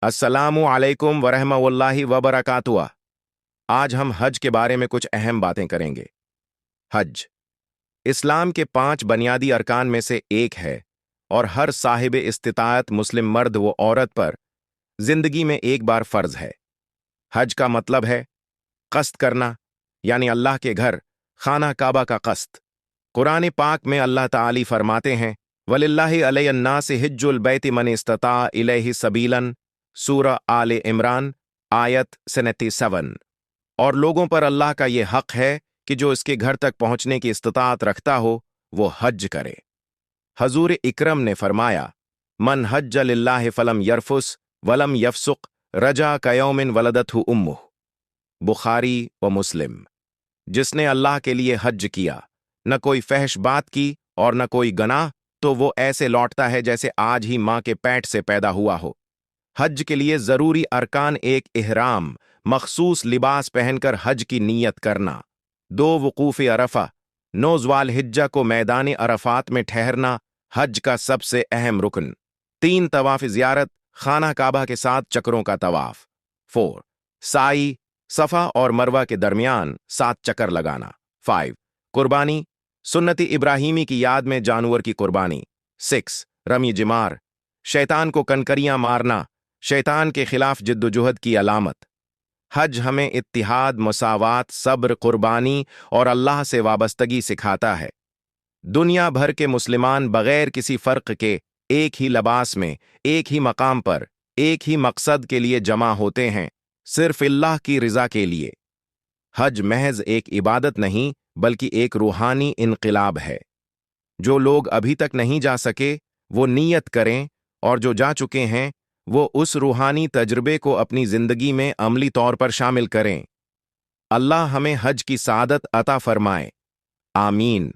अस्सलामु अलैकुम वरहमतुल्लाहि वबरकातुहू। आज हम हज के बारे में कुछ अहम बातें करेंगे। हज इस्लाम के 5 बुनियादी अरकान में से एक है और हर साहिब इस्तिताअत मुस्लिम मर्द व औरत पर जिंदगी में एक बार फर्ज है। हज का मतलब है कस्त करना, यानी अल्लाह के घर खाना काबा का कस्त। कुरान पाक में अल्लाह ताली फरमाते हैं, वलिल्लाहि अलैहिन्नासि हिज्जुल बैति मन इस्तता इलैहि सबीलन, सूरह आले इमरान आयत 97। और लोगों पर अल्लाह का ये हक है कि जो इसके घर तक पहुंचने की इस्तिताअत रखता हो वो हज करे। हजूर इकरम ने फरमाया, मन हज्ज लिल्लाहि फलम यरफुस वलम यफसुक रजा कयौमिन वलदतहु उम्मुह। बुखारी व मुस्लिम। जिसने अल्लाह के लिए हज किया, न कोई फहश बात की और न कोई गनाह, तो वो ऐसे लौटता है जैसे आज ही मां के पेट से पैदा हुआ हो। हज के लिए जरूरी अरकान: एक इहराम, मखसूस लिबास पहनकर हज की नीयत करना। 2 वकूफ़ अरफा, 9 ज़ुल्हिज्जा को मैदान अरफात में ठहरना, हज का सबसे अहम रुकन। 3 तवाफ़ ज़ियारत, खाना काबा के 7 चक्रों का तवाफ। 4 साई, सफ़ा और मरवा के दरमियान 7 चक्कर लगाना। 5 कुर्बानी, सुन्नती इब्राहीमी की याद में जानवर की कुर्बानी। 6 रमी जिमार, शैतान को कनकरियां मारना, शैतान के खिलाफ जिद्दोजहद की अलामत। हज हमें इत्तिहाद, मुसावात, सब्र, कुर्बानी और अल्लाह से वाबस्तगी सिखाता है। दुनिया भर के मुसलमान बगैर किसी फ़र्क के एक ही लिबास में, एक ही मकाम पर, एक ही मकसद के लिए जमा होते हैं, सिर्फ अल्लाह की रिज़ा के लिए। हज महज एक इबादत नहीं बल्कि एक रूहानी इनक़िलाब है। जो लोग अभी तक नहीं जा सके वो नीयत करें, और जो जा चुके हैं वो उस रूहानी तजर्बे को अपनी जिंदगी में अमली तौर पर शामिल करें। अल्लाह हमें हज की सादत अता फरमाए। आमीन।